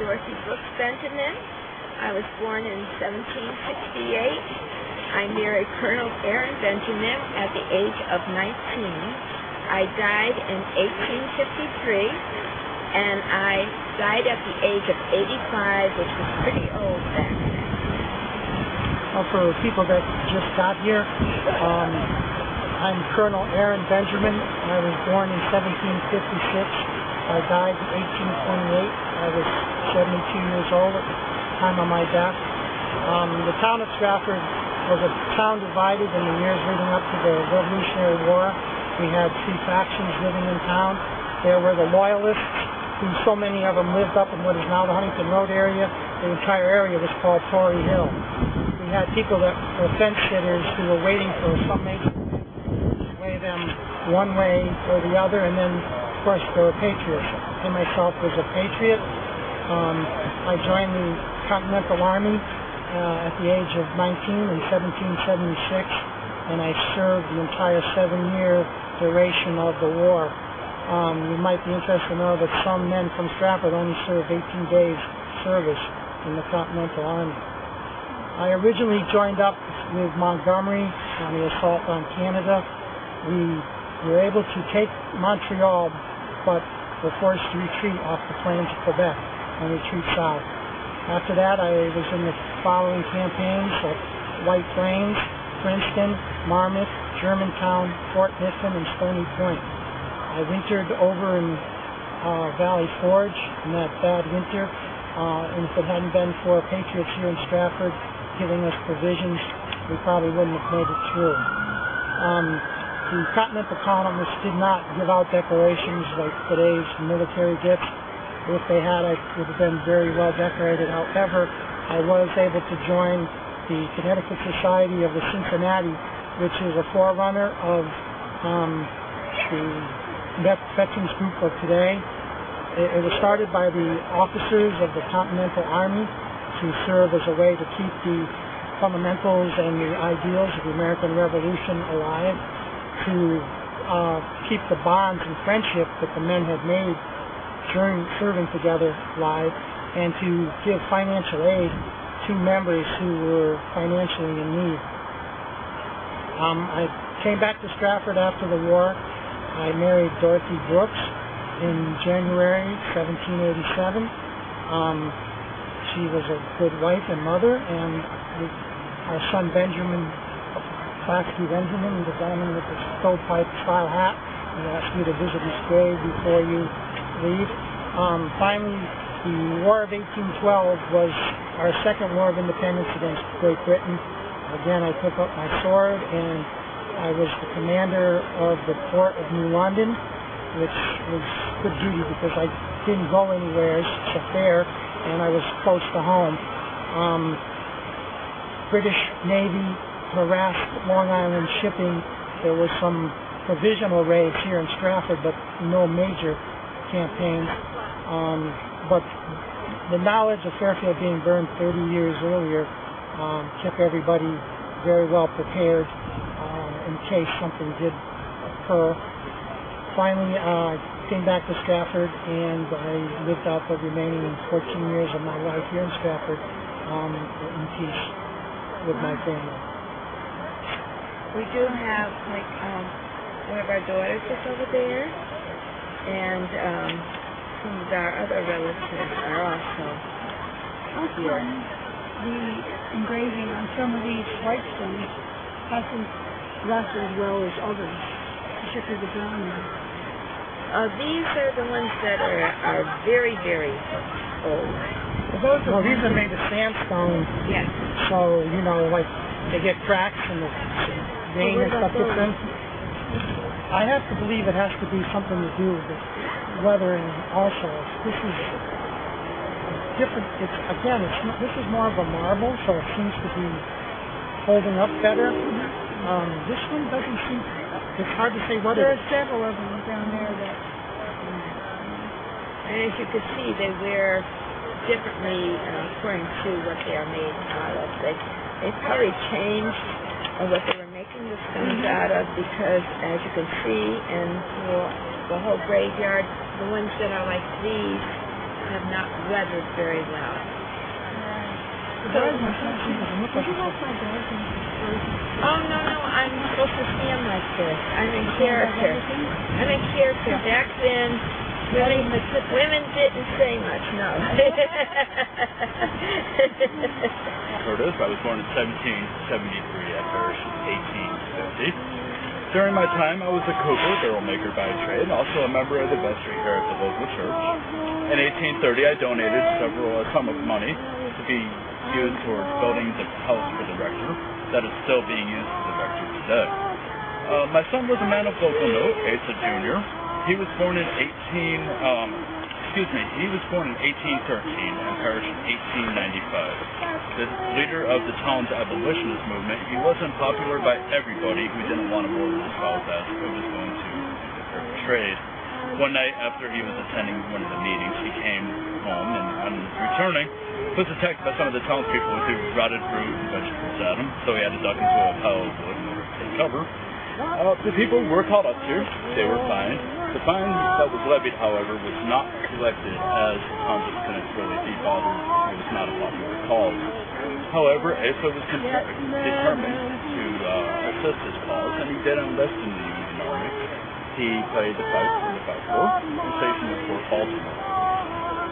Dorothy Brooks Benjamin. I was born in 1768. I married Colonel Aaron Benjamin at the age of 19. I died in 1853, and I died at the age of 85, which was pretty old back then. Well, for people that just got here, I'm Colonel Aaron Benjamin. I was born in 1756. I died in 1828. I was 72 years old at the time of my death. The town of Stratford was a town divided in the years leading up to the Revolutionary War. We had two factions living in town. There were the Loyalists, who so many of them lived up in what is now the Huntington Road area. The entire area was called Tory Hill. We had people that were fence sitters who were waiting for some major to sway them one way or the other, and then, of course, there were patriots. I myself was a patriot. I joined the Continental Army at the age of 19 in 1776, and I served the entire 7-year duration of the war. You might be interested to know that some men from Stratford only served 18 days service in the Continental Army. I originally joined up with Montgomery on the assault on Canada. We were able to take Montreal, but were forced to retreat off the plains of Quebec and retreat south. After that, I was in the following campaigns at White Plains, Princeton, Marmouth, Germantown, Fort Mifflin, and Stony Point. I wintered over in Valley Forge in that bad winter, and if it hadn't been for patriots here in Stratford giving us provisions, we probably wouldn't have made it through. The Continental colonists did not give out declarations like today's military gifts. If they had, I would have been very well decorated. However, I was able to join the Connecticut Society of the Cincinnati, which is a forerunner of the veterans group of today. It was started by the officers of the Continental Army to serve as a way to keep the fundamentals and the ideals of the American Revolution alive, to keep the bonds and friendship that the men had made during serving together live, and to give financial aid to members who were financially in need. I came back to Stratford after the war. I married Dorothy Brooks in January 1787. She was a good wife and mother, and our son Benjamin, Classy Benjamin, the gentleman with the stovepipe style hat, he asked me to visit his grave before you leave. Finally, the War of 1812 was our second war of independence against Great Britain. Again, I took up my sword, and I was the commander of the port of New London, which was good duty because I didn't go anywhere except there, and I was close to home. British Navy harassed Long Island shipping. There were some provisional raids here in Stratford, but no major campaigns. But the knowledge of Fairfield being burned 30 years earlier kept everybody very well prepared in case something did occur. Finally, I came back to Stratford, and I lived out the remaining 14 years of my life here in Stratford in peace with my family. We do have, like, one of our daughters is over there, and some of our other relatives are also here. The engraving on some of these white stones hasn't lasted as well as others, particularly the brown ones. These are the ones that are very, very old. Well, these are made of sandstone. Yes. So, you know, like, they get cracks and the rain and stuff gets in. I have to believe it has to be something to do with the weathering also. This is different. This is more of a marble, so it seems to be holding up better. This one doesn't seem, it's hard to say what it is. There are several of them down there that... And as you can see, they wear differently according to what they are made out of. They probably changed what they were making the stones out of, because as you can see in the whole graveyard, the ones that are like these have not weathered very well. The birds and such. Would you like my birds and birds? Oh, no, I'm supposed to see them like this. I'm in character. I'm in character. Back then, women didn't say much, no. Curtis, I was born in 1773. I perished in 1850. During my time, I was a cooper, barrel maker by trade, and also a member of the vestry here at the local church. In 1830, I donated a sum of money to be used towards building the house for the rector that is still being used for the rector today. My son was a man of vocal note, a junior. He was born in 1813 and perished in 1895. The leader of the town's abolitionist movement, he wasn't popular by everybody who didn't want to board his house as it was going to interfere with trade. One night after he was attending one of the meetings, he came home and on returning was attacked by some of the townspeople who threw rotted fruit and vegetables at him, so he had to duck into a pile of wood in order to take cover. The people were called up to. They were fined. The fine that was levied, however, was not collected as the township couldn't really be bothered. It was not a popular cause. However, Asa was determined to assist his cause, and he did enlist in the Union Army. He played the fight for the Fight Corps and stationed at Fort Baltimore.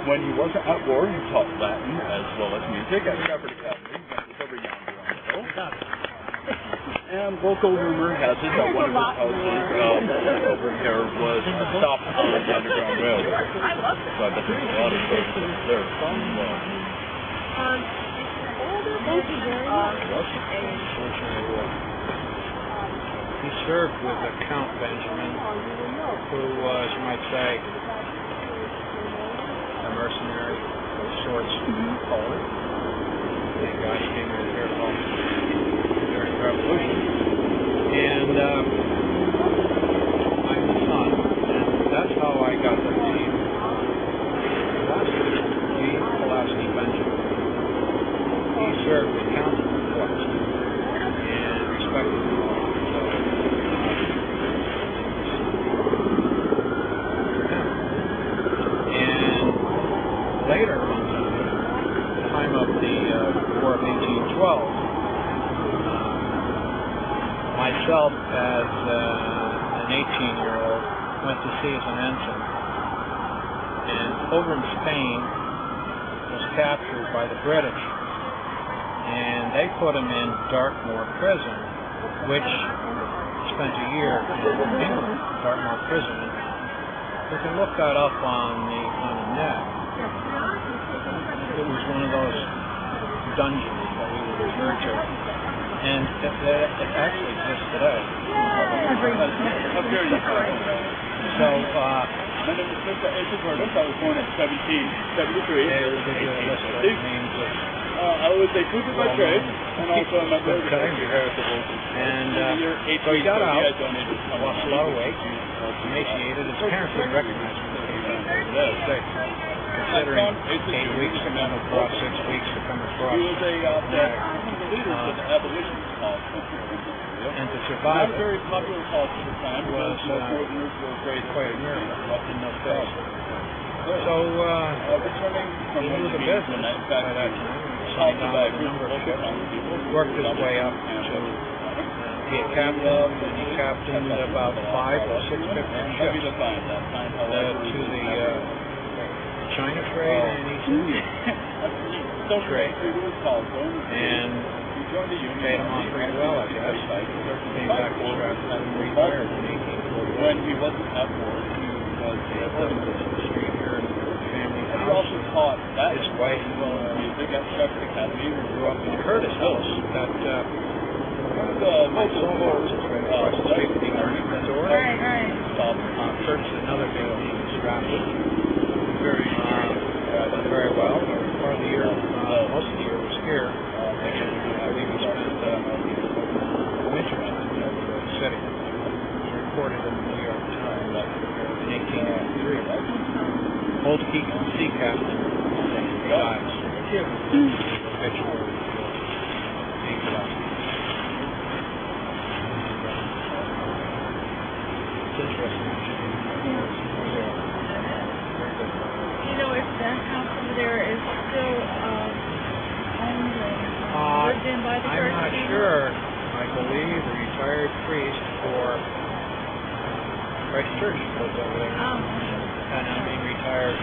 When he wasn't at war, he taught Latin as well as music at Stratford Academy, which is over yonder on the hill. And local rumor has it that one of his houses over here was stopped on the Underground Railroad. So I bet there's a lot of stories over there as well. Thank you very much. He served with the Count Benjamin, who was, you might say, a mercenary of sorts. The guy came over here to help during the Revolution. And I'm the son, and that's how I got the name Pulaski Benjamin. He served the Count twice and respected the law. Later, in the time of the War of 1812, myself as an 18-year-old went to sea as an ensign, and over in Spain was captured by the British, and they put him in Dartmoor Prison, which spent a year in England, Dartmoor Prison. You can look that up on the net. It was one of those dungeons that we would refer to, and it actually exists today. So, my name is Mr. Asa Curtis. I was born in 1773. I was a cooper by trade, and also a member of the Heritable. And so he got out, lost a lot of weight, emaciated. His parents didn't recognize him when he came back to the United States. Considering 8 weeks to come across, 6 weeks to come across. He was a leader of the abolitionist cause. And to survive not a very popular cause at the time was quite a miracle in those days. So he knew the business by that time. Signed on with a number of ships, worked his way up to be a captain, and he captained about 5 or 6 different ships to the China trade and East India trade, and paid him off pretty well, I guess. Came back to Stratford and retired in 1841. When he wasn't at war, he was lived in the street here in the family he house. also taught that His wife music at Stratford Academy. grew up in Curtis Hills, that my sophomores is right across the street from the Army Resort. Curtis is another big name in Stratford. Done very well. Part of the year, most of the year was here, and I believe he spent winters in the city. He reported in the New York Times in 1883. Old sea captain dies. Obituary being lost. It's interesting. You know, if that priest for Christ Church was over there. And I mean retired.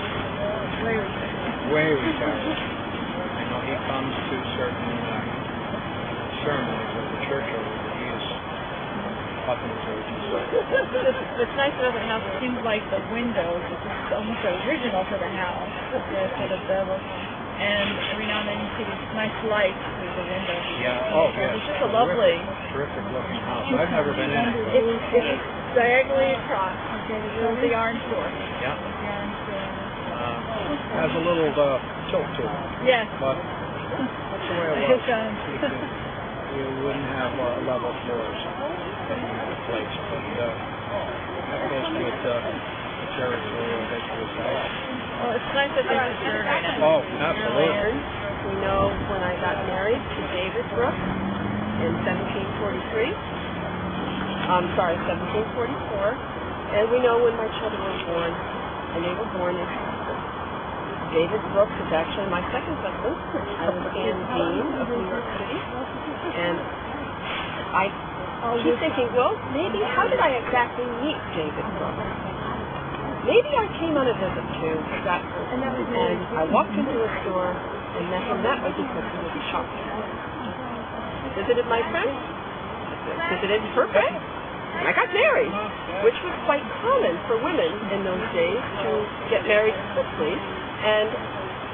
Way retired. I know he comes to certain ceremonies of the church over there. He's up in the church. What's nice about the house, it seems like the windows, which is almost original to the house, they're sort of double. And every now and then you see these nice lights through the windows. Yeah, oh, yeah. It's just a lovely. Terrific looking house. I've never been in it. It's diagonally across. The orange door. Yeah. Has a little tilt to it. Yes. But that's the way it was. You wouldn't have level floors in the place. But that goes with territory or history. Well, it's nice that there's a survey now. Oh, absolutely. We know when I got married to David Brooks in 1744, and we know when my children were born, and they were born in Stratford. David Brooks is actually my second husband. I was Ann Dean of New York City, and I keep thinking, well, maybe how did I exactly meet David Brooks? Maybe I came on a visit to Stratford, and I walked into a store and met him that way because he was shopping. Visited my friend, visited her friend, and I got married, which was quite common for women in those days to get married quickly and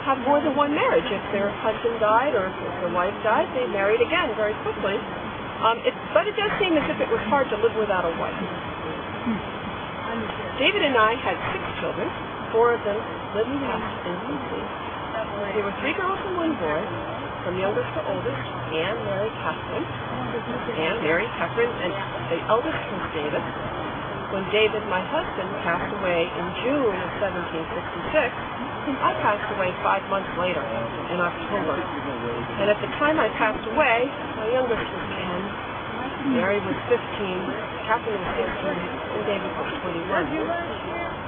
have more than one marriage. If their husband died or if their wife died, they married again very quickly. But it does seem as if it was hard to live without a wife. David and I had 6 children. 4 of them lived past in D.C. There were 3 girls and 1 boy, from youngest to oldest, Anne, Mary, Catherine. Anne, Mary, Catherine, and the eldest was David. When David, my husband, passed away in June of 1766, I passed away 5 months later, in October. And at the time I passed away, my youngest was 10, Mary was 15, Catherine was 16, and David was 21.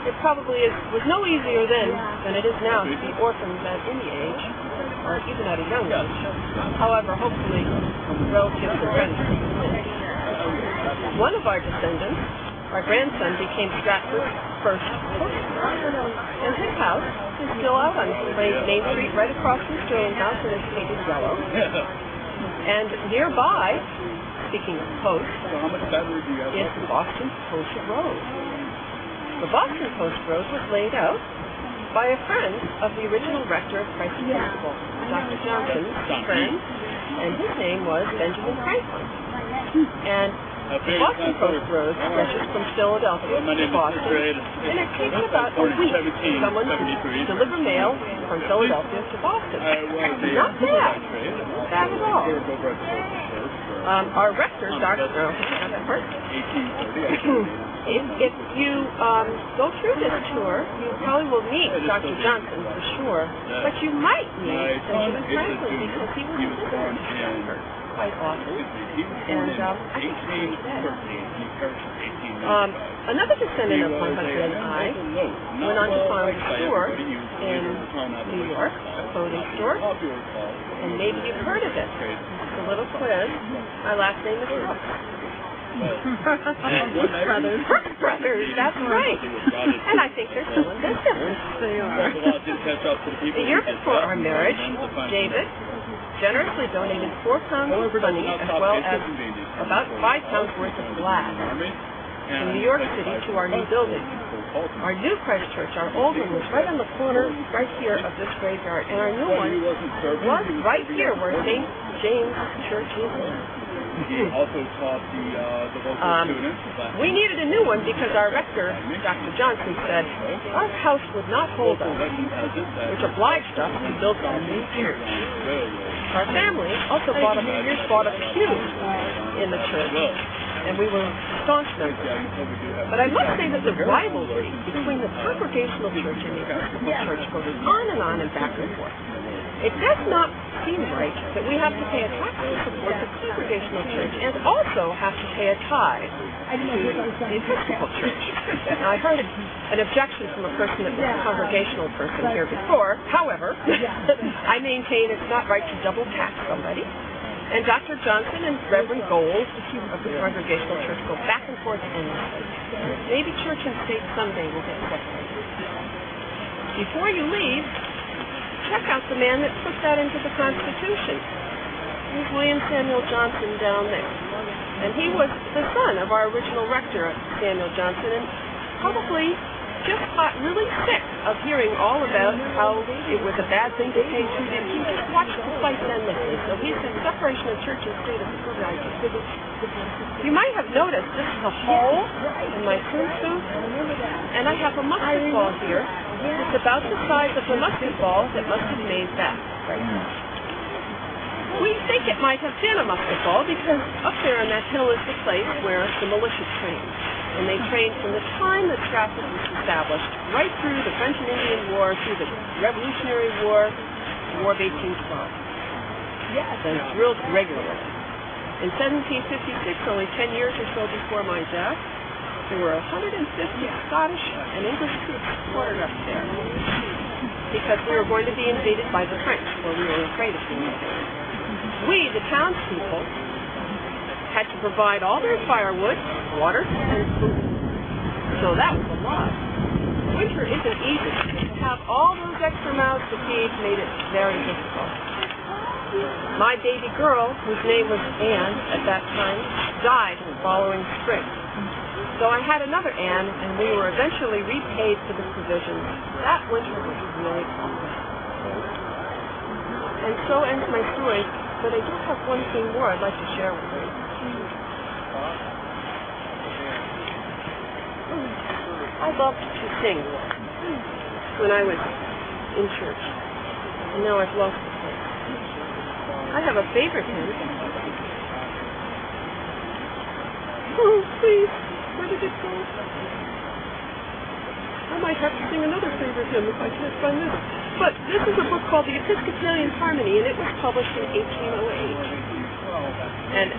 It probably was no easier then than it is now to be orphans at any age, or even at a young age. However, hopefully, relatives and friends. One of our descendants, our grandson, became Stratford's first postmaster, and his house is still out on Main Street, right across from Sterling House, and it's painted yellow. And nearby, speaking of post, is the Boston Post Road. The Boston Post Road was laid out by a friend of the original rector of Christ Episcopal, Dr. Johnson's friend, and his name was Benjamin Franklin. And the Boston Post Road stretches from Philadelphia to Boston, and it takes about a week for someone to deliver mail from Philadelphia to Boston. Not bad. Not bad at all. Our rector, Dr. If you go through this tour, you probably will meet Dr. Johnson for sure, but you might meet Benjamin Franklin because he was a visitor quite often, and I think he's dead. Another descendant of my husband and I went on to found a store in New York, a clothing store, and maybe you've heard of it. It's a little quiz. My last name is Brooks. Brooks Brothers, that's right. And I think they're still in business. The year before our marriage, David generously donated 4 pounds of money as well as about 5 pounds worth of glass from New York City to our new building. Our new Christ Church, our old one, was right on the corner right here of this graveyard, and our new one was right here where St. James Church is. He also taught the local students. We needed a new one because our rector, Dr. Johnson, said our house would not hold us, which obliged us to build a new church. Our family also bought a pew in the church, and we were staunch members. But I must say that the rivalry between the Congregational Church and the Episcopal Church goes on and back and forth. It does not seem right that we have to pay a tax to support the Congregational Church and also have to pay a tithe to the Episcopal Church. Now, I heard an objection from a person that was a Congregational person here before. However, I maintain it's not right to double tax somebody. And Dr. Johnson and Reverend Gold of the Congregational Church go back and forth endlessly. Maybe church and state someday will get separated. Before you leave, check out the man that put that into the Constitution. Here's William Samuel Johnson down there. And he was the son of our original rector, Samuel Johnson, and probably just got really sick of hearing all about how it was a bad thing to pay tribute. He just watched the fight endlessly. So he said separation of church and state is a good idea. You might have noticed this is a hole in my swim suit, and I have a musket ball here. It's about the size of the musket ball that must have made that. We think it might have been a musket ball because up there on that hill is the place where the militia trained. And they trained from the time that Stratford was established, right through the French and Indian War, through the Revolutionary War, the War of 1812. And drilled regularly. In 1756, only 10 years or so before my death, there were 150 Scottish and English troops quartered up there because we were going to be invaded by the French, or we were afraid of being invaded. We, the townspeople, had to provide all their firewood, water, and food. So that was a lot. Winter isn't easy. To have all those extra mouths to feed made it very difficult. My baby girl, whose name was Anne at that time, died the following spring. So I had another Anne, and we were eventually repaid for the provisions. That winter was really tough. And so ends my story, but I do have one thing more I'd like to share with you. I loved to sing when I was in church, and now I've lost the place. I have a favorite hymn. Oh, please, where did it go? I might have to sing another favorite hymn if I can't find this. But this is a book called The Episcopalian Harmony, and it was published in 1808. And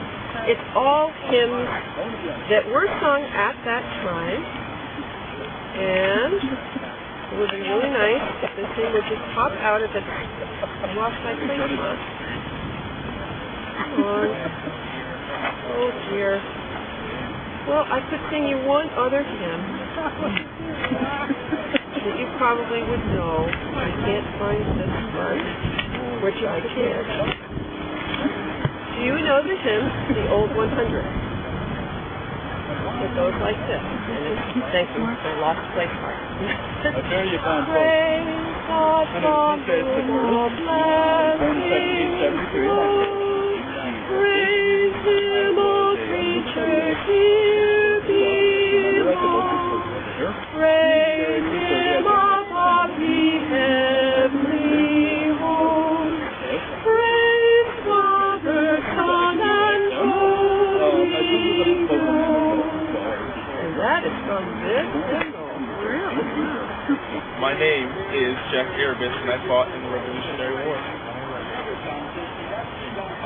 it's all hymns that were sung at that time, and it would be really nice if this thing would just pop out of it. I lost my place on. Come on. Oh dear. Well, I could sing you one other hymn that you probably would know. I can't find this one, which I can't. Do you know the hymn, The Old 100? It goes like this. Thank you. I lost place part. you found Praise God from whom all blessings flow. Praise Him, all creatures here below. Praise Him above the heavenly host. Praise Father, Son, and Holy Ghost. And that is from this hymnal. Really? My name is Jack Erebus, and I fought in the Revolutionary War.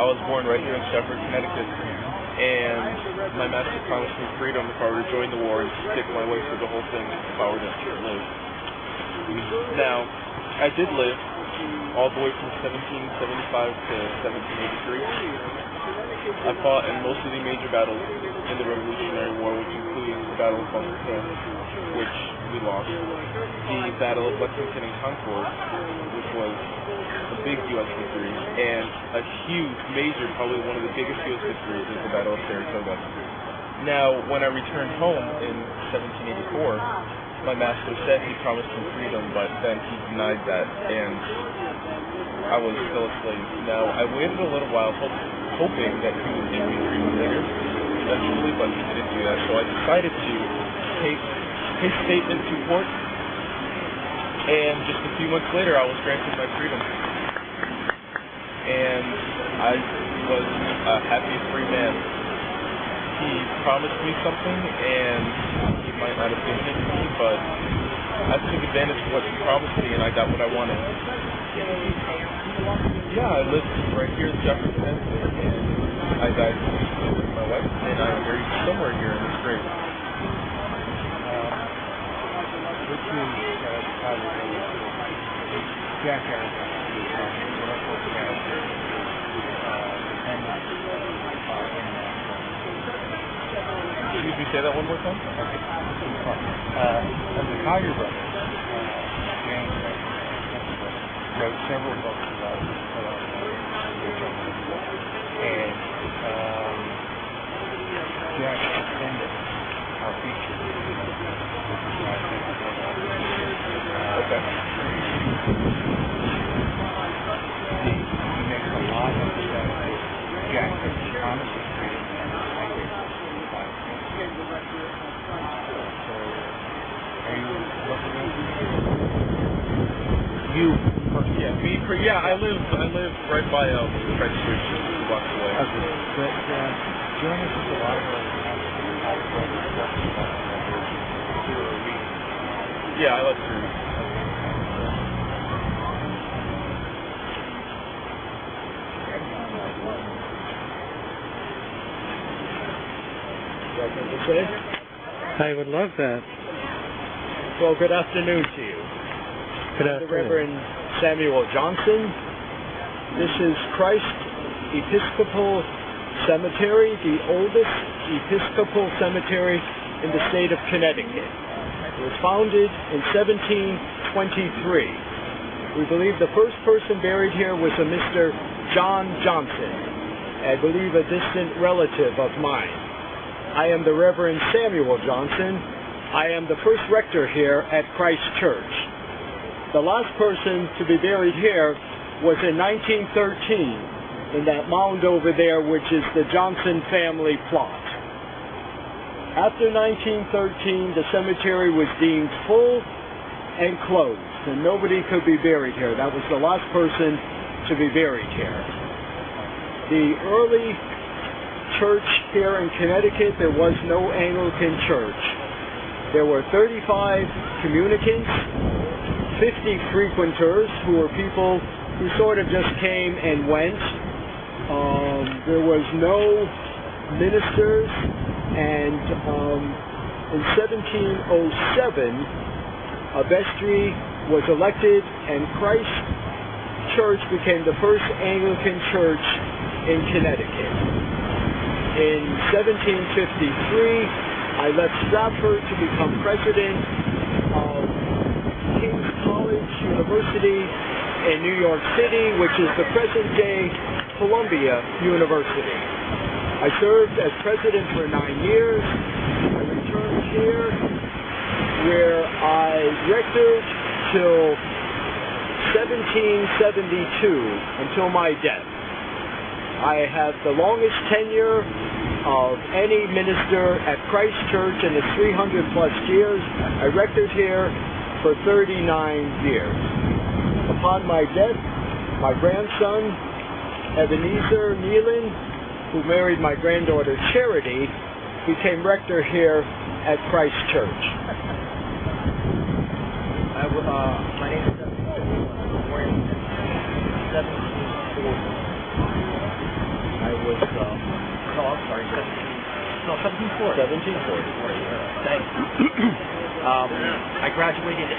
I was born right here in Stratford, Connecticut, and my master promised me freedom if I were to join the war and stick my way through the whole thing if I were to live. Now, I did live all the way from 1775 to 1783. I fought in most of the major battles in the Revolutionary War, which includes the Battle of Bunker Hill, which we lost, the Battle of Lexington and Concord, which was a big U.S. victory, and a huge, major, probably one of the biggest U.S. victories is the Battle of Saratoga. Now, when I returned home in 1784, my master said he promised me freedom, but then he denied that, and I was still a slave. Now, I waited a little while, hoping that he would give me freedom later, eventually, but he didn't do that, so I decided to take his statement to court, and just a few months later, I was granted my freedom. And I was a happy free man. He promised me something, and he might not have given it to me, but I took advantage of what he promised me, and I got what I wanted. Yeah, I lived right here in Stratford, Connecticut, and I died peacefully with my wife, and I'm buried somewhere here in this grave. Which means Jack Harris. Excuse me, say that one more time? Okay. Of the Collier brothers, James wrote several books about and Jack extended our feature. Okay. He makes a lot of Jack Thomas is created. So, are you looking at You? Yeah, me. I live right by Christ Church, just a few blocks away. Okay. But join us at the library. Yeah, I like to read. I would love that. Well, good afternoon to you. Good I'm the afternoon. Reverend Samuel Johnson. This is Christ Episcopal Cemetery, the oldest Episcopal cemetery in the state of Connecticut. It was founded in 1723. We believe the first person buried here was a Mr. John Johnson, I believe a distant relative of mine. I am the Reverend Samuel Johnson. I am the first rector here at Christ Church. The last person to be buried here was in 1913 in that mound over there, which is the Johnson family plot. After 1913, the cemetery was deemed full and closed, and nobody could be buried here. That was the last person to be buried here. The early church here in Connecticut, there was no Anglican church. There were 35 communicants, 50 frequenters, who were people who sort of just came and went. There was no ministers, and in 1707, a vestry was elected, and Christ Church became the first Anglican church in Connecticut. In 1753, I left Stratford to become president of King's College University in New York City, which is the present-day Columbia University. I served as president for 9 years. I returned here, where I rectored till 1772, until my death. I have the longest tenure of any minister at Christ Church in its 300 plus years. I rectored here for 39 years. Upon my death, my grandson, Ebenezer Nealon, who married my granddaughter Charity, became rector here at Christ Church. My name is Ebenezer Nealon. I was born in 1740. I was, 1740. 1740. Thanks. I graduated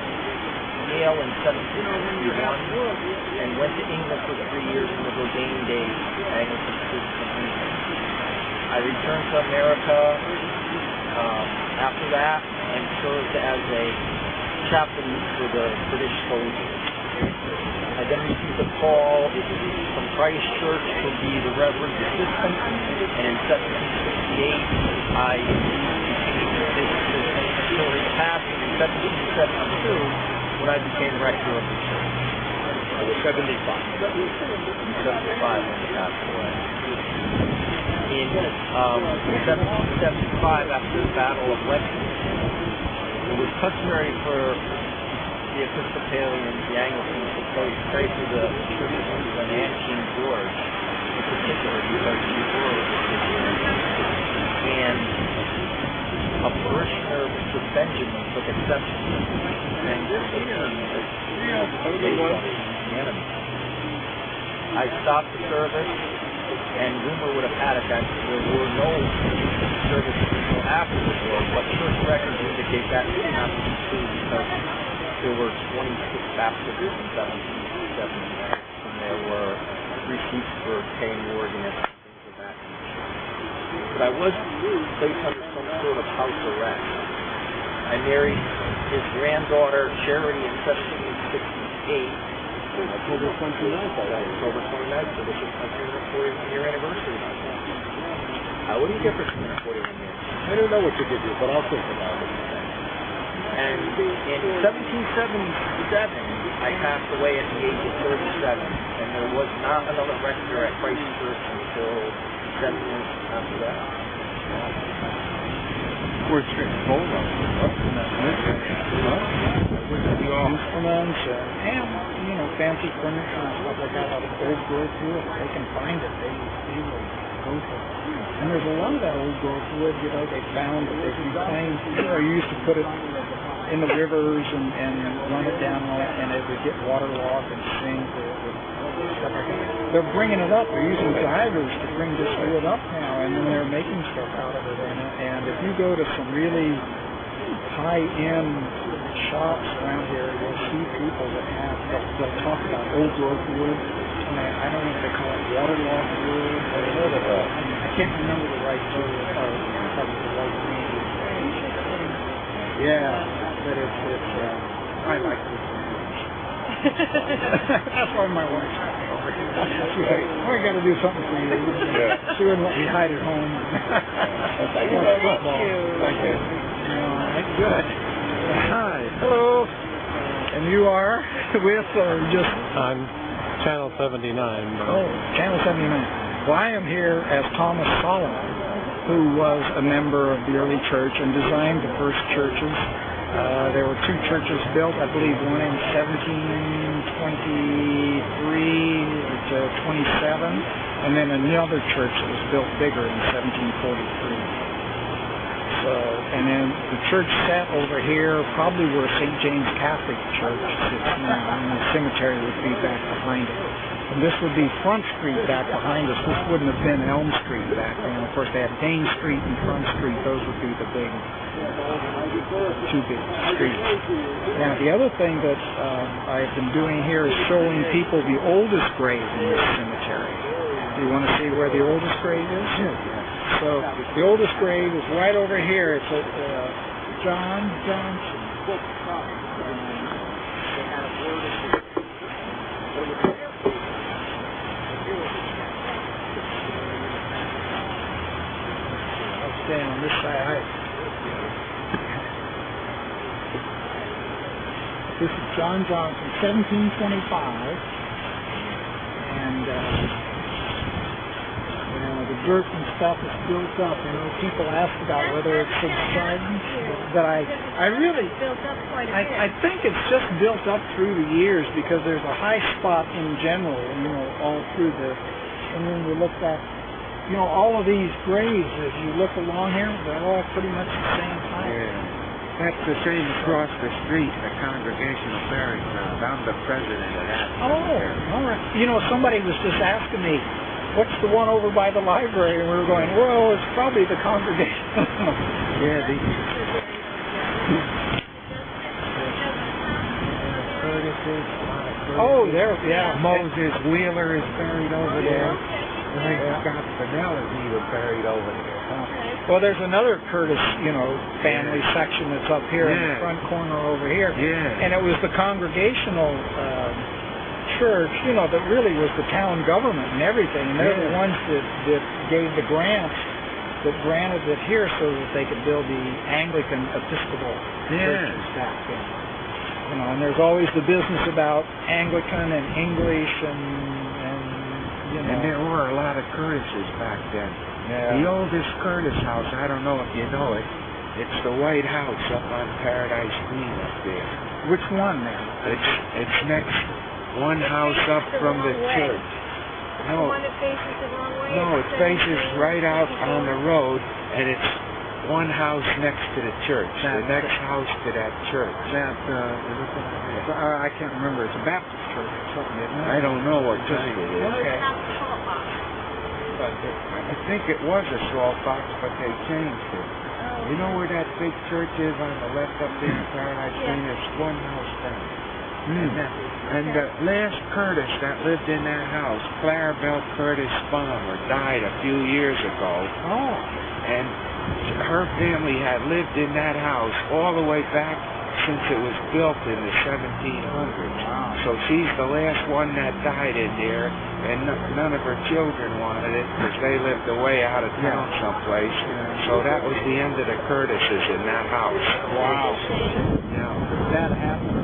Yale in 1761 and went to England for 3 years and was ordained a Anglican priest in England. I returned to America after that and served as a chaplain for the British soldiers. I then received a call from Christ Church to be the Reverend Assistant, and in 1768 I became until he passed in 1772 when I became rector of the church. I was 75. 75 when he passed away. In 1775, after the Battle of Lexington, it was customary for the Episcopalians, the Anglicans, to pray for the Church of England and King George, in particular, because King George was and a parishioner, Mr. Benjamin, took exception to this and based on the enemy. I stopped the service, and rumor would have had it that there were no services until after the war, but church records indicate that didn't have to be true because there were 26 baptisms in 1776, and there were receipts for paying organists and things of that nature. But I was placed under some sort of house arrest. I married his granddaughter, Charity, in 1768. October 29th. October 29th, so this is my 241-year anniversary. What do you get for 241 years? I don't know what to give you, but I'll think about it. And in 1777, I passed away at the age of 37, and there was not another rector at Christ Church until 7 years after that. We're strict full of instruments and fancy furniture and stuff like that out of old growth wood. They can find it. They will go for it. And there's a lot of that old growth wood, they found that they reclaimed. You used to put it in the rivers and run it down and it would get waterlogged and sink or stuff like that. They're bringing it up. They're using divers to bring this wood up now, and then they're making stuff out of it. And if you go to some really high-end shops around here, you'll see people that they'll talk about old growth wood. And I don't know if they call it waterlogged wood. I can't remember the right word or the right name. Yeah, but it's I like this. That's why my wife. She's like, I got to do something for you. Yeah. She wouldn't let me hide at home. Thank you very much. Thank you. All right, good. Hi. Hello. And you are with or just? I'm Channel 79. Oh, Channel 79. Well, I am here as Thomas Solomon, who was a member of the early church and designed the first churches. There were two churches built, I believe one in 1723 to 27, and then another church that was built bigger in 1743. So, and then the church sat over here, probably where St. James Catholic Church sits now, and the cemetery would be back behind it. And this would be Front Street back behind us. This wouldn't have been Elm Street back then. Of course, they had Main Street and Front Street. Those would be the two big streets. Now, the other thing that I've been doing here is showing people the oldest grave in this cemetery. Do you want to see where the oldest grave is? Yeah. So, the oldest grave is right over here. It's at John Johnson. On this side. This is John Johnson, 1725, and the dirt and stuff is built up. People ask about whether it's subsided, but I really built up quite a bit. I think it's just built up through the years because there's a high spot in general, all through this, and then we look back. All of these graves, as you look along here, they're all pretty much the same height. Yeah. That's the same across the street, the Congregational Burial Ground. I'm the president of that. Oh, all right. Somebody was just asking me, what's the one over by the library? And we were going, well, it's probably the Congregational. Yeah, Oh, there, yeah. Moses Wheeler is buried over there. I think Scott Fennell is even buried over there. Well, there's another Curtis, family section that's up here in the front corner over here. Yeah. And it was the Congregational church, that really was the town government and everything. And they're the ones that gave the grants that granted it here so that they could build the Anglican Episcopal churches back then. And there's always the business about Anglican and English and there were a lot of Curtises back then. Yeah. The oldest Curtis house, I don't know if you know it, it's the White House up on Paradise Green up there. Which one now? It's next one house up from the church. No, the one that faces the wrong way? No, it faces right out on the road, and it's one house next to the church. The next house to that church. I can't remember. It's a Baptist church or something, isn't it? I don't know what kind it is. Okay. I think it was a salt box, but they changed it. You know where that big church is on the left up there in Paradise Green? It's one house down. And the last Curtis that lived in that house, Clarabelle Curtis Farmer, died a few years ago. Oh. And her family had lived in that house all the way back since it was built in the 1700s. Wow. So she's the last one that died in there, and none of her children wanted it because they lived away out of town someplace. So that was the end of the Curtises in that house. Wow. Yeah. That happened.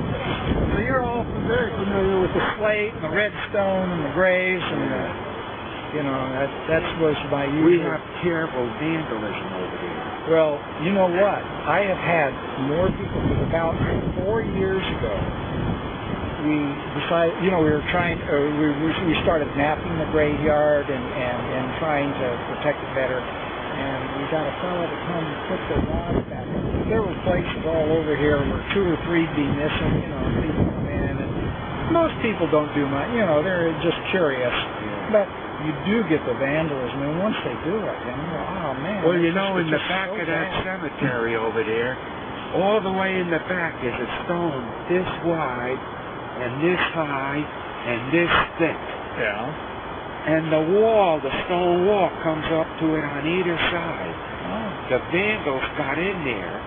So you're all very familiar with the slate and the red stone and the graves and the, you know, that was my usual. We have terrible vandalism over there. Well, you know what? I have had more people, because about 4 years ago, we decided, you know, we were trying, we started mapping the graveyard and trying to protect it better. And we got a fellow to come put the walls back. There were places all over here where 2 or 3'd be missing, you know, people come in, and most people don't do much, you know, they're just curious. But you do get the vandalism, and once they do it, then you're, oh man. Well, you know, in the back of that cemetery over there, all the way in the back is a stone this wide and this high and this thick. Yeah. And the wall, the stone wall, comes up to it on either side. Oh. The vandals got in there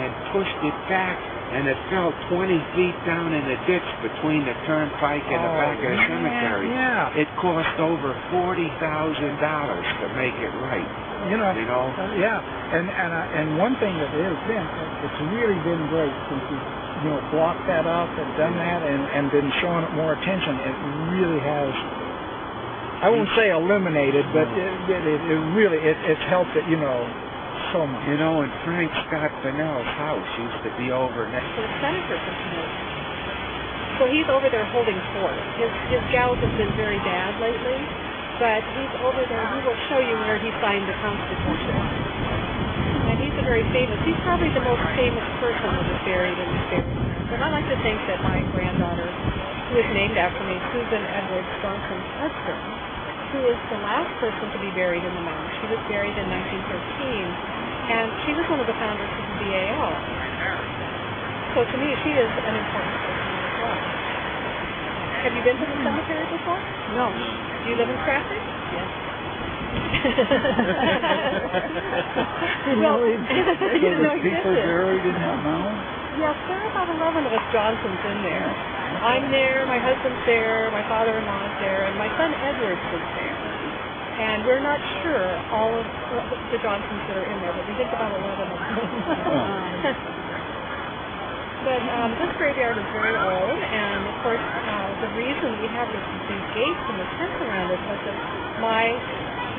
and pushed it back, and it fell 20 feet down in the ditch between the turnpike and the back of the cemetery. Yeah. It cost over $40,000 to make it right. You know. Yeah. And one thing that has been, it's really been great since we, you know, blocked that up and done that and been showing it more attention. It really has. I won't say eliminated, but it really it's helped it, you know, so much. You know, and Frank Scott Bonnell's house used to be over next to the senator from Tennessee. So he's over there holding fort. His gout has been very bad lately, but he's over there. He will show you where he signed the Constitution. And he's a very famous. He's probably the most famous person that is buried in this area. But I like to think that my granddaughter, who is named after me, Susan Edwards Johnson's husband, who is the last person to be buried in the mound. She was buried in 1913, and she was one of the founders of the BAL. So to me, she is an important person as well. Have you been to the cemetery before? No. Do you live in Stratford? Yes. Well, people buried in that mound? Yes, there are about 11 of us Johnsons in there. I'm there, my husband's there, my father-in-law's there, and my son Edward is there. And we're not sure all of the Johnsons that are in there, but we think about 11 of them. But this graveyard is very old, and of course the reason we have these gates and the fence around it was that my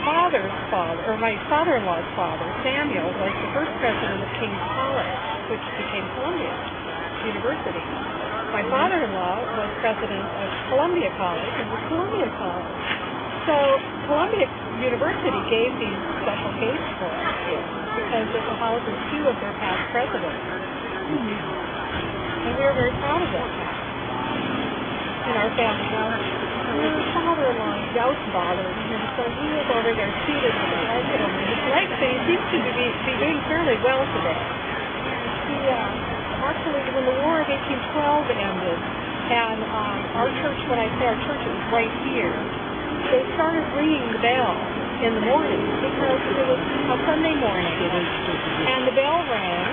father's father, or my father-in-law's father, Samuel, was the first president of King's College, which became Columbia University. My father-in-law was president of Columbia College, and was Columbia College. So Columbia University gave these special gates for us because it houses 2 of their past presidents. And we were very proud of that in our family. Now, my father-in-law's gout bothered him, so he was over there seated with a blanket over his legs, and he seems to be doing fairly well today. He, actually, when the War of 1812 ended, and our church, when I say our church, it was right here, they started ringing the bell in the morning because it was a Sunday morning, and the bell rang,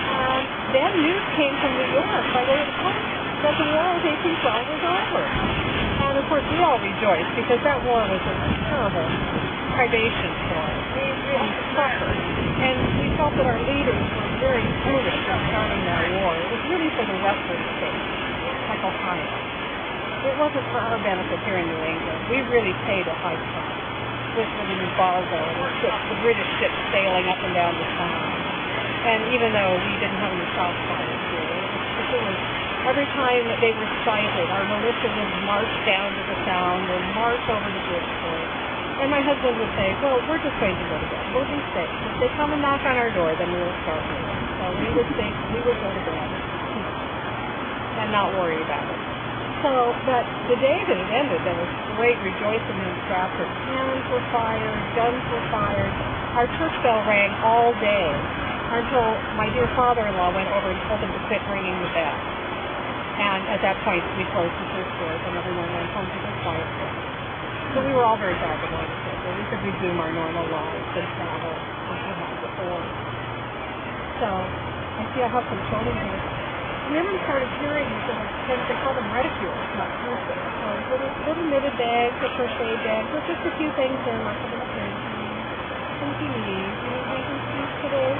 and then news came from New York by way of the post that the War of 1812 was over. And of course we all rejoiced because that war was a terrible privation for us. We really suffered, and we felt that our leaders were very foolish in starting that war. It was really for the western states, like Ohio. It wasn't for our benefit here in New England. We really paid a high price with the embargo and the British ships sailing up and down the Sound. And even though we didn't have any South fires here, it was every time that they were sighted, our militia would march down to the Sound and march over to Bridgeport. And my husband would say, well, we're just going to go to bed. We'll be safe. If they come and knock on our door, then we'll start moving. So we would go to bed and not worry about it. So, but the day that it ended, there was great rejoicing in Stratford. Cannons were fired, guns were fired. Our church bell rang all day until my dear father-in-law went over and told them to quit ringing the bell. And at that point, we closed the church doors and everyone went home to their quiet place. So we were all very glad to go to church. We could resume our normal lives and travel as we had before. So I see I have some children here. Women started carrying they call them reticules, not purses. So little knitted bags or crochet bags with just a few things in, like a little pin. Some CDs. These today.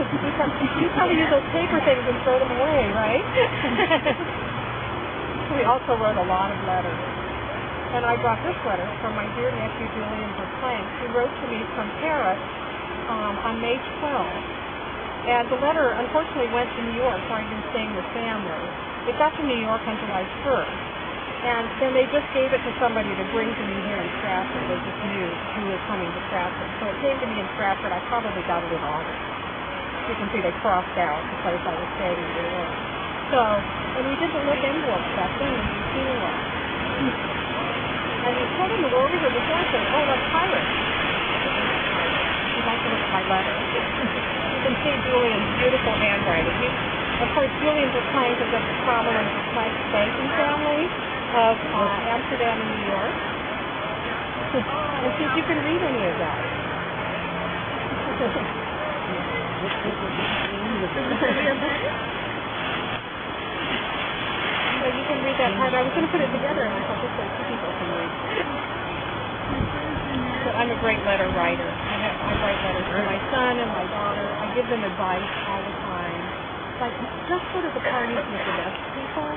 You probably use those paper things and throw them away, right? We also wrote a lot of letters. And I got this letter from my dear nephew Julian Verplank, who wrote to me from Paris on May 12th. And the letter, unfortunately, went to New York, where I've been staying with family. It got to New York on July 1st. And then they just gave it to somebody to bring to me here in Stratford. They just knew who was coming to Stratford. So it came to me in Stratford. I probably got it in August. You can see they crossed out the place I was staying in New York. So, and we didn't look envelopes back then when we were funeral. And the children were over here before and said, oh, that's pirates. You'd like to look at my letter. You can see Julian's beautiful handwriting. Of course, Julian Verplank is of the prominent Verplank banking family of Amsterdam and New York. And see if you can read any of that. So you can read that part. I was going to put it together, and I thought this way two people can read. So I'm a great letter writer. I write letters to my son and my daughter. I give them advice all the time. Like, just go to the parties with the best people,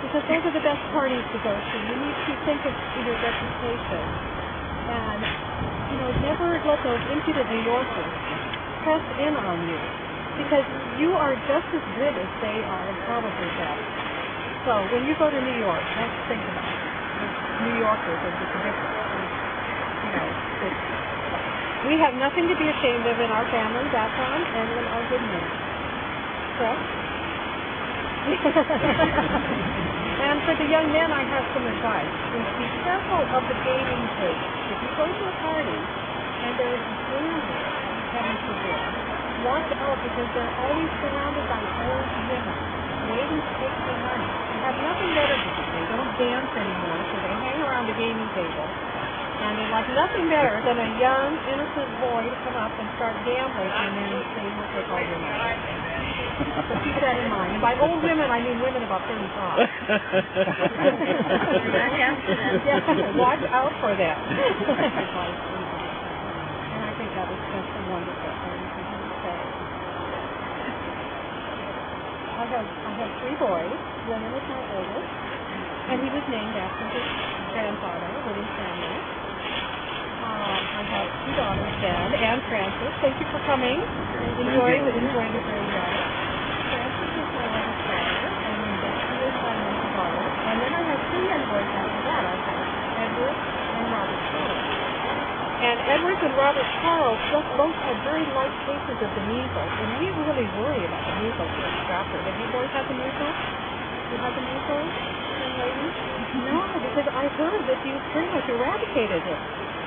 because those are the best parties to go to. You need to think of your reputation. And, never let those impudent New Yorkers press in on you, because you are just as good as they are, and probably better. So when you go to New York, let's think about it. New Yorkers are just different. We have nothing to be ashamed of in our family background and in our good name. Correct? And for the young men, I have some advice. Be careful of the gaming tables. If you go to a party and there is gambling, heaven forbid, watch out, because they're always surrounded by old women waiting to take their money. They have nothing better to do. They don't dance anymore, so they hang around the gaming table. And they like nothing better than a young, innocent boy to come up and start gambling, and then they will take all your money. So keep that in mind. By old women, I mean women about 35. Yeah, watch out for them. And I think that was just a wonderful thing to say. I have 3 boys. William is my oldest, and he was named after his grandfather, William Samuel. I have 2 daughters, Deb and Frances. Thank you for coming. Enjoying it very well. Frances is my oldest daughter, and then Betsy is my middle daughter. And then I have 2 young boys after that. I have Edward and Robert Charles. And Edward and Robert Charles both had very light cases of the measles, and we really worry about the measles here in Stratford. Have you boys had the measles? You have the measles, young ladies? No, because I heard that you pretty much eradicated it.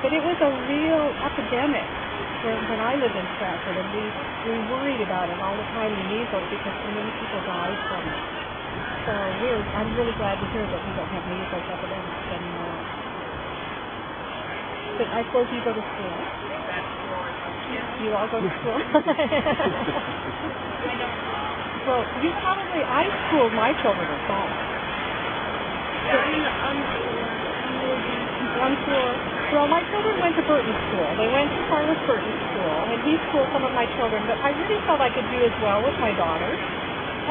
But it was a real epidemic when I lived in Stratford, and we worried about it all the time, the measles, because so many people died from it. So I'm really glad to hear that we don't have measles epidemics anymore. But I suppose you go to school? You all go to school? Well, I schooled my children at home. Well, my children went to Burton School. They went to Carlos Burton School, and he schooled some of my children, but I really felt I could do as well with my daughters.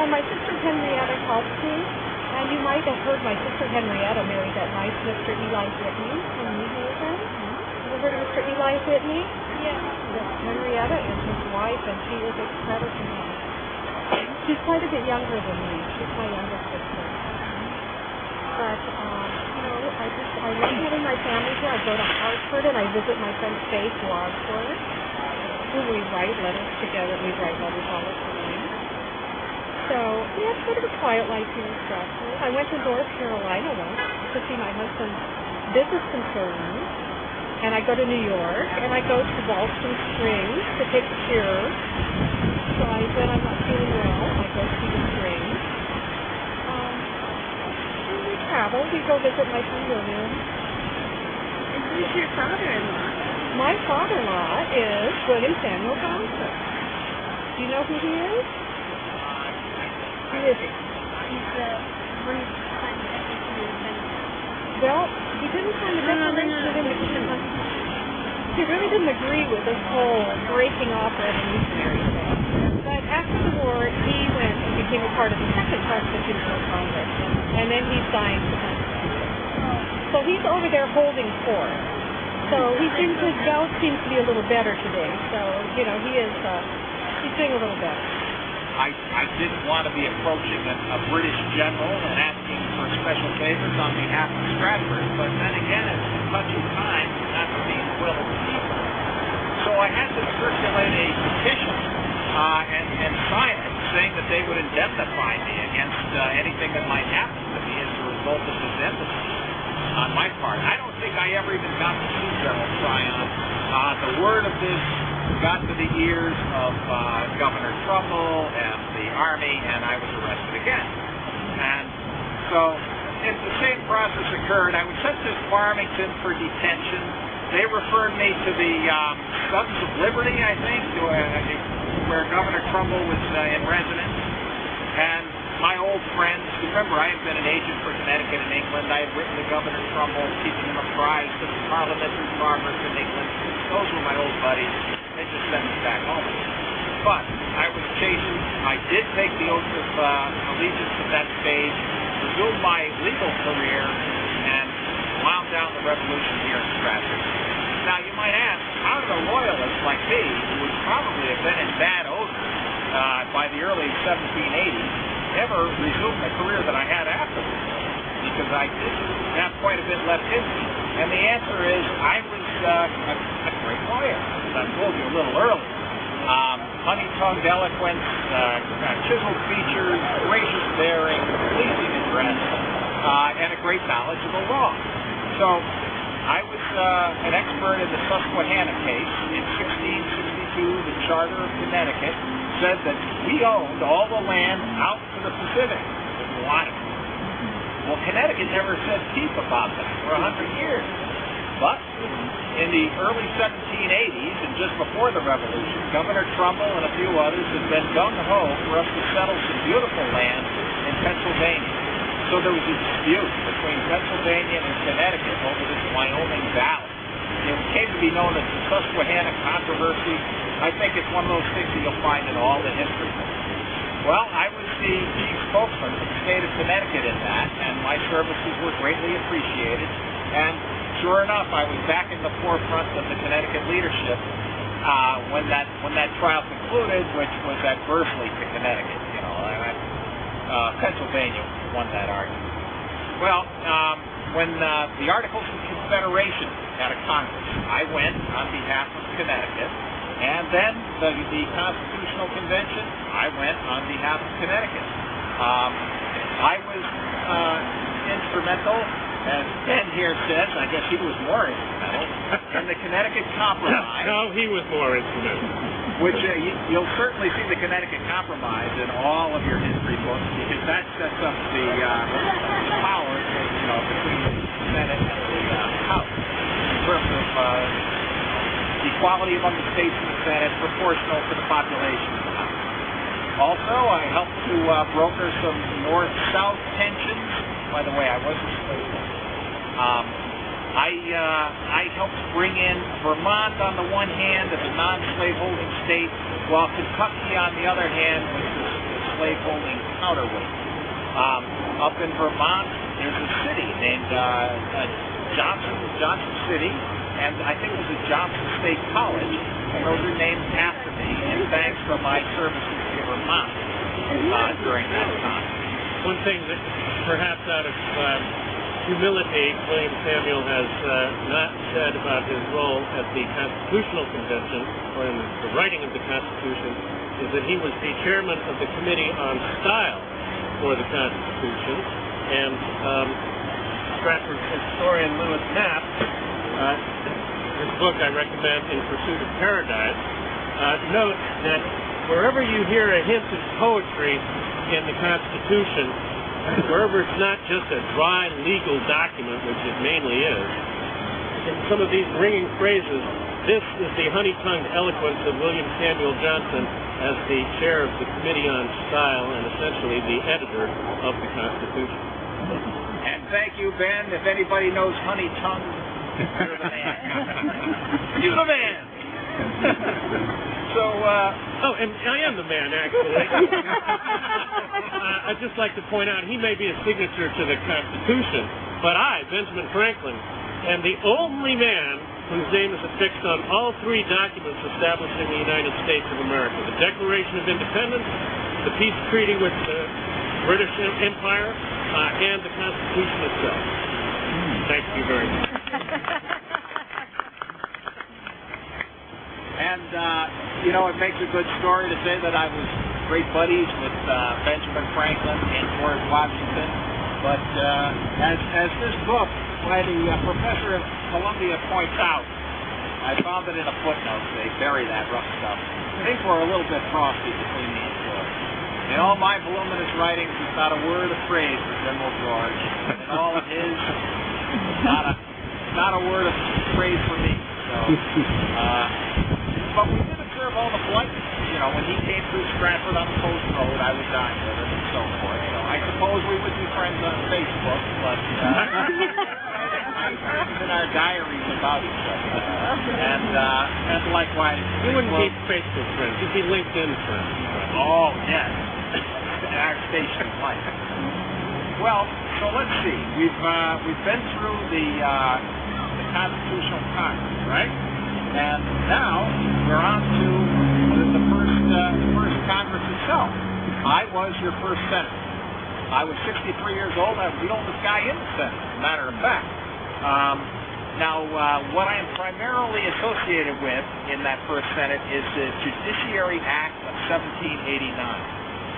And my sister Henrietta helped me, and you might have heard my sister Henrietta married that nice Mr. Eli Whitney. Can you hear him? Ever heard of Mr. Eli Whitney? Yes. Henrietta is his wife, and she is a credit to me. She's quite a bit younger than me. She's my younger sister. But, I love having my family here. I go to Hartford and I visit my friend Faith Wadsworth, who we write letters together. We write letters all the time. So, we have sort of a quiet life here in Stratford. I went to North Carolina once to see my husband's business concerns. And I go to New York, and I go to Ballston Springs to take a cure. So when I'm not feeling well, I go to the Springs. Travel. We go visit my son William. And who's your father-in-law? My father-in-law is William Samuel Johnson. Do you know who he is? Who is he? He's the one who signed the Declaration. Well, he didn't sign the Declaration of Independence. He really didn't agree with this whole breaking off revolutionary thing. But after the war, he went and became a part of the Second Constitutional Congress, and then he signed the Constitution. So he's over there holding court. So his health seems to be a little better today. So, you know, he's doing a little better. I didn't want to be approaching a British general and asking for special favors on behalf of Stratford, but then again, it's a touchy time not to be the will of the people. So I had to circulate a petition and sign it, saying that they would indemnify me against anything that might happen to me as a result of this embassy on my part. I don't think I ever even got to see General Tryon. The word of this got to the ears of Governor Trumbull and the Army, and I was arrested again. And so, if the same process occurred, I was sent to Farmington for detention. They referred me to the Sons of Liberty, I think, where Governor Trumbull was in residence. And my old friends, remember I had been an agent for Connecticut and England. I had written to Governor Trumbull, keeping him apprised of the parliamentary progress in England. Those were my old buddies. They just sent me back home. But I was chastened. I did take the oath of allegiance at that stage, resumed my legal career, and wound down the revolution here in Stratford. Now, you might ask, how did a royalist like me, who would probably have been in bad odor by the early 1780s, ever resume the career that I had afterwards? Because I did have quite a bit left in me. And the answer is, I was a great lawyer, as I told you a little earlier. Honey-tongued eloquence, chiseled features, gracious bearing, pleasing address, and a great knowledge of the law. So, I was an expert in the Susquehanna case. In 1662, the Charter of Connecticut said that we owned all the land out to the Pacific. There's a lot of it. Well, Connecticut never said peep about that for 100 years. But in the early 1780s, and just before the Revolution, Governor Trumbull and a few others had been gung-ho for us to settle some beautiful land in Pennsylvania. So there was a dispute between Pennsylvania and Connecticut over this Wyoming valley. It came to be known as the Susquehanna controversy. I think it's one of those things that you'll find in all the history books. Well, I was the chief spokesman for the state of Connecticut in that, and my services were greatly appreciated. And sure enough, I was back in the forefront of the Connecticut leadership when that trial concluded, which was adversely to Connecticut. You know, Pennsylvania won that argument. Well, when the Articles of Confederation had a Congress, I went on behalf of Connecticut. And then the Constitutional Convention, I went on behalf of Connecticut. I was instrumental, as Ben here says, I guess he was more instrumental, in the Connecticut Compromise. No, he was more instrumental. Which you'll certainly see the Connecticut Compromise in all of your history books, because that sets up the power, between the Senate and the House in terms of equality among the states in the Senate, proportional to the population of the House. Also, I helped to broker some north-south tensions. By the way, I was a slave owner. I helped bring in Vermont on the one hand as a non-slaveholding state, while Kentucky on the other hand was the slaveholding counterweight. Up in Vermont, there's a city named Johnson City, and I think it was at Johnson State College, and those are named after me, and thanks for my services to Vermont during that time. One thing that perhaps out of humility, William Samuel has not said about his role at the Constitutional Convention, or in the writing of the Constitution, is that he was the chairman of the Committee on Style for the Constitution, and Stratford historian Lewis Knapp, his book I recommend, In Pursuit of Paradise, notes that wherever you hear a hint of poetry in the Constitution, wherever it's not just a dry legal document, which it mainly is, in some of these ringing phrases, This is the honey-tongued eloquence of William Samuel Johnson as the chair of the Committee on Style and essentially the editor of the Constitution. And thank you, Ben. If anybody knows honey-tongued, you're the man. You're the man. So, and I am the man, actually. I'd just like to point out, he may be a signature to the Constitution, but I, Benjamin Franklin, am the only man whose name is affixed on all three documents establishing the United States of America: the Declaration of Independence, the peace treaty with the British Empire, and the Constitution itself. Thank you very much. And, it makes a good story to say that I was great buddies with Benjamin Franklin and George Washington. But as this book by the professor of Columbia points out, I found it in a footnote. They bury that rough stuff. Things were a little bit frosty between these two. In all my voluminous writings, there's not a word of praise for General George. In all of his, not a word of praise for me. So, but we did observe all the politeness. When he came through Stratford on the Post Road, I would dine with him and so forth. I suppose we would be friends on Facebook, but in our diaries about each other. And likewise, you wouldn't be Facebook friends; you'd be LinkedIn friends. Oh yes, our station life. Well, so let's see. We've been through the Constitutional Congress, right? And now we're on to the first Congress itself. I was your first senator. I was 63 years old. I was the oldest guy in the Senate, as a matter of fact. Now, what I am primarily associated with in that first Senate is the Judiciary Act of 1789.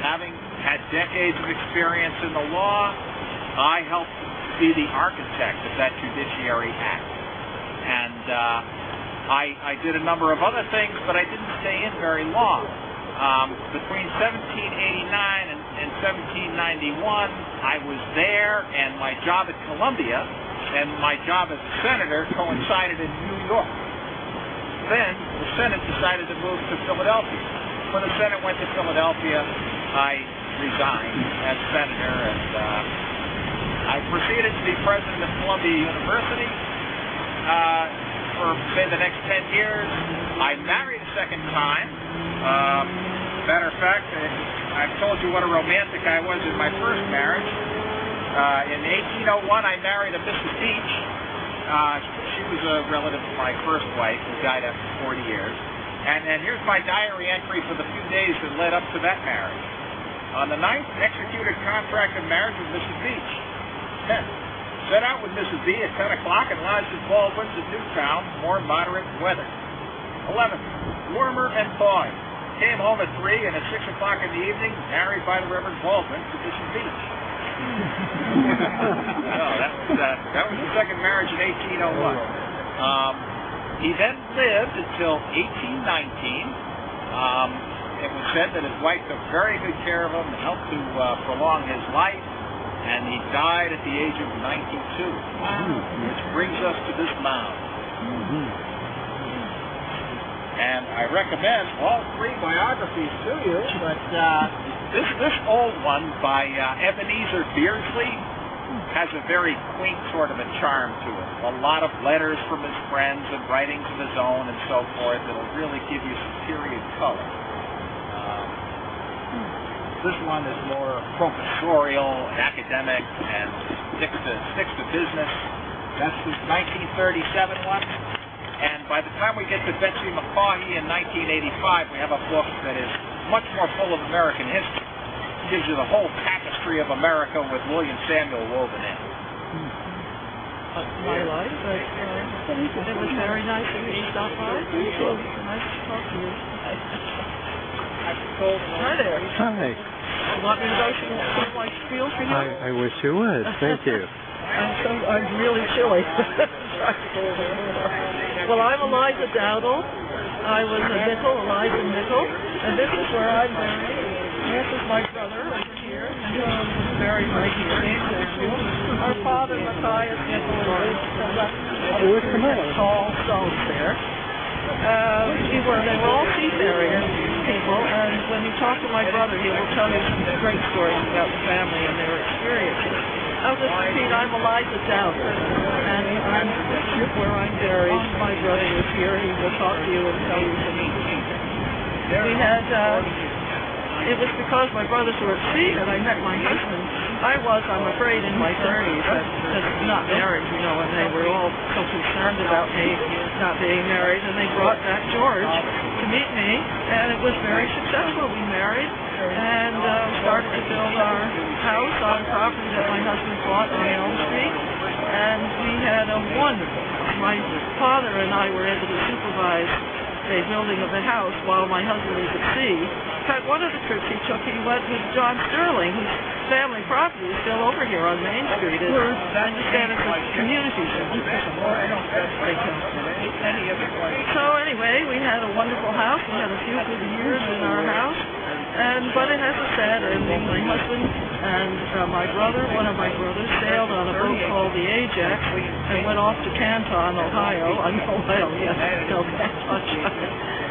Having had decades of experience in the law, I helped be the architect of that Judiciary Act. And I did a number of other things, but I didn't stay in very long. Between 1789 and 1791, I was there, and my job at Columbia and my job as a senator coincided in New York. Then the Senate decided to move to Philadelphia. When the Senate went to Philadelphia, I resigned as senator, and I proceeded to be president of Columbia University for, say, the next 10 years. I married a second time. Matter of fact, I've told you what a romantic I was in my first marriage. In 1801, I married a Mrs. Beach. She was a relative of my first wife, who died after 40 years. And here's my diary entry for the few days that led up to that marriage. On the 9th, executed contract of marriage with Mrs. Beach. 10th, set out with Mrs. B at 10 o'clock and lodged at Baldwin's in Newtown, more moderate weather. 11th, warmer and thawing. Came home at 3 and at 6 o'clock in the evening, married by the Reverend Baldwin to Mrs. Beach. That was the second marriage in 1801. He then lived until 1819. It was said that his wife took very good care of him and helped to prolong his life, and he died at the age of 92. Which brings us to this mound. And I recommend all three biographies to you, but this old one by Ebenezer Beardsley has a very quaint sort of a charm to it. A lot of letters from his friends and writings of his own and so forth that'll really give you some period color. This one is more professorial, academic, and sticks to business. That's the 1937 one. And by the time we get to Betsy McCaughey in 1985, we have a book that is much more full of American history. It gives you the whole tapestry of America with William Samuel woven in. My life, but it was very nice of you to stop by. It was nice to talk to you. Hi there. Hi. You want me to go some like spiel for you? I wish you would. Thank you. I'm really chilly. Well, I'm Eliza Dowdle. I was a Eliza Nickel, and this is where I'm buried. This is my brother over here, and he was buried right here. Our father, Matthias Nickel, is tall stones there. they were all seafaring people, and when you talk to my brother, he will tell you some great stories about the family and their experiences. I'll just repeat, I'm Eliza Dowder, and this is where I'm buried. My brother is here. He will talk to you and tell you some interesting things. We had, it was because my brothers were at sea that I met my husband. I'm afraid, in my 30s, just not married, you know, and they were all so concerned about me not being married, and they brought back George to meet me, and it was very successful. We married and started to build our house on property that my husband bought on Elm Street, and we had a wonderful house. My father and I were able to supervise the building of the house while my husband was at sea. In fact, one of the trips he took, he went with John Sterling, whose family property is still over here on Main Street. I understand it's a community center. So anyway, we had a wonderful house. We had a few good years in our house, but it has a sad ending. My husband and one of my brothers, sailed on a boat called the Ajax and went off to Canton, Ohio.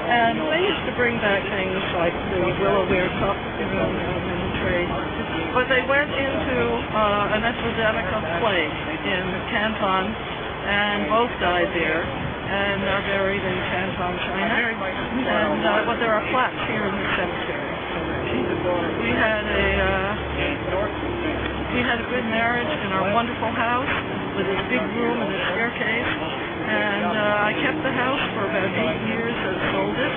And they used to bring back things like the Willow-Ware cup in the trade. But they went into an epidemic of plague in Canton, and both died there, and are buried in Canton, China. And but there are plaques here in the cemetery. We had a good marriage in our wonderful house with this big room and a staircase. And I kept the house for about 8 years and sold it.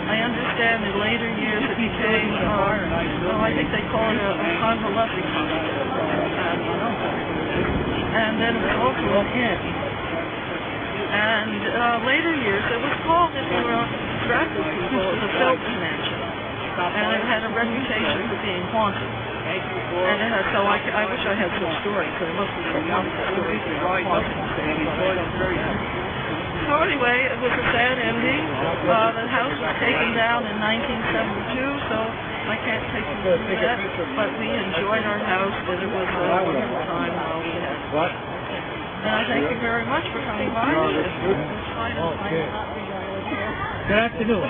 I understand in later years it became, I think they call it a convalescent hospital. And then it was also an inn. And later years it was called, if you were Stratford people, the Phelps Mansion. And it had a reputation for being haunted. And it had, so I wish I had some stories, because there must be some wonderful stories about hauntings. So anyway, it was a sad ending. The house was taken down in 1972, so I can't take you through that. But we enjoyed our house, and it was a wonderful time while we had it. And I thank you very much for coming by. Okay. Good afternoon.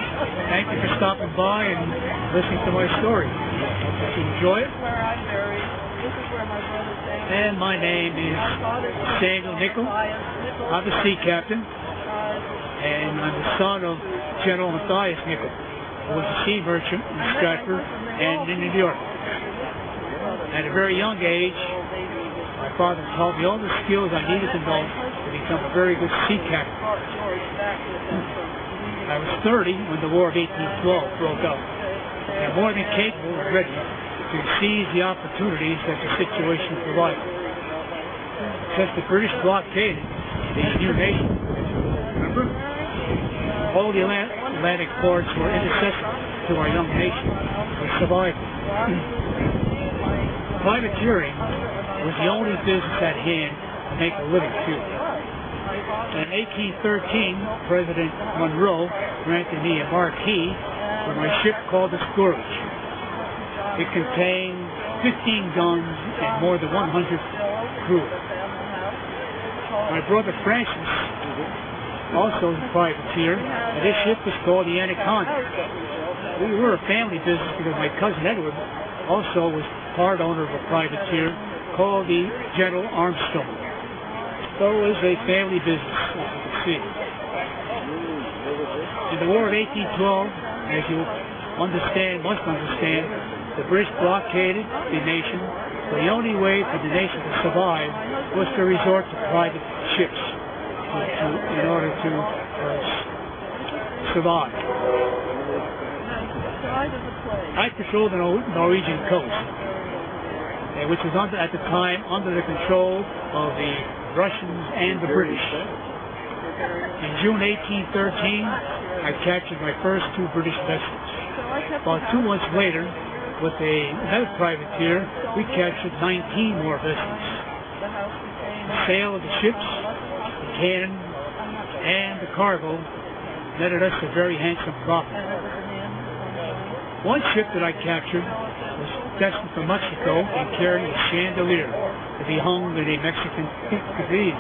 Thank you for stopping by and listening to my story. Did you enjoy it? This is where my brother's buried. And my name is Samuel Nickel. I'm a sea captain, and I'm the son of General Matthias Nickel, who was a sea merchant in Stratford and in New York. At a very young age, my father taught me all the skills I needed to know to become a very good sea captain. I was 30 when the War of 1812 broke out, and more than capable and ready to seize the opportunities that the situation provided. Since the British blockaded the new nation, remember? All the Atlantic ports were inaccessible to our young nation for survival. Privateering was the only business at hand to make a living too. In 1813, President Monroe granted me a marquee for my ship called the Scourge. It contained 15 guns and more than 100 crew. My brother Francis, also a privateer, and his ship was called the Anaconda. We were a family business because my cousin Edward also was part owner of a privateer called the General Armstrong. So it was a family business, as you can see. In the War of 1812, as you must understand, the British blockaded the nation, so the only way for the nation to survive was to resort to private ships in order to survive. I patrolled the Norwegian coast, which was at the time under the control of the Russians and the British. In June 1813, I captured my first 2 British vessels. About 2 months later, with another privateer, we captured 19 more vessels. The sale of the ships, the cannon, and the cargo netted us a very handsome profit. One ship that I captured was destined for Mexico and carried a chandelier to be hung in a Mexican pavilion.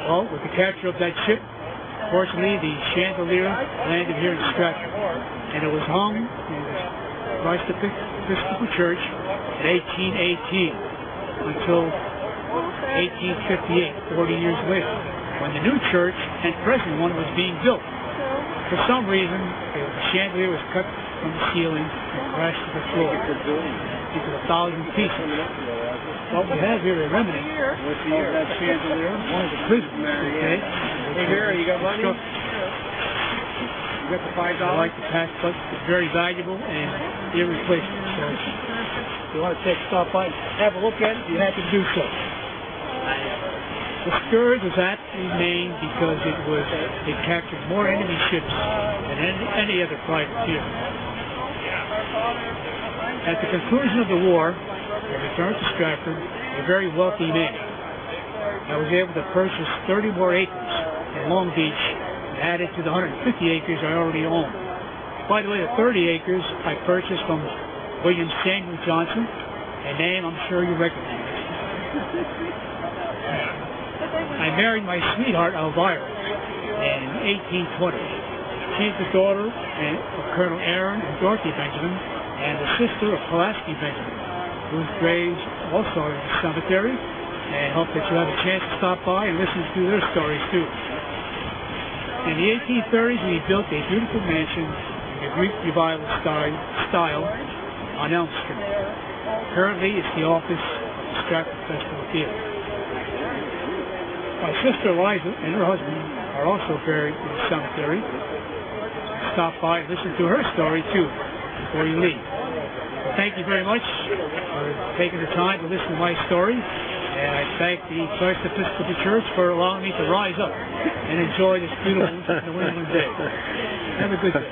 Well, with the capture of that ship, Fortunately, the chandelier landed here in Stratford, and it was hung in the Christ Episcopal Church in 1818 until 1858, 40 years later, when the new church and present one was being built. For some reason, the chandelier was cut from the ceiling and crashed to the floor into 1,000 pieces. What we have here, a remnant of that chandelier, one of the prisons, okay? Hey, here, you got money? You got the $5? I like the past, but it's very valuable and irreplaceable. So if you want to stop by and have a look at it, you're happy to do so. The scourge was aptly named because it captured more enemy ships than any other privateer. At the conclusion of the war, I returned to Stratford, a very wealthy man. I was able to purchase 30 more acres in Long Beach and add it to the 150 acres I already owned. By the way, the 30 acres I purchased from William Samuel Johnson, a name I'm sure you recognize. I married my sweetheart, Elvira, in 1820. She is the daughter of Colonel Aaron and Dorothy Benjamin, and the sister of Pulaski Benjamin, whose graves also are in the cemetery, and hope that you have a chance to stop by and listen to their stories too. In the 1830s, we built a beautiful mansion in the Greek Revival style on Elm Street. Currently, it's the office of the Stratford Festival Theater. My sister Eliza and her husband are also buried in the cemetery. Stop by and listen to her story too before you leave. Well, thank you very much for taking the time to listen to my story, and I thank the Christ Episcopal Church for allowing me to rise up and enjoy this beautiful New England day. Have a good day.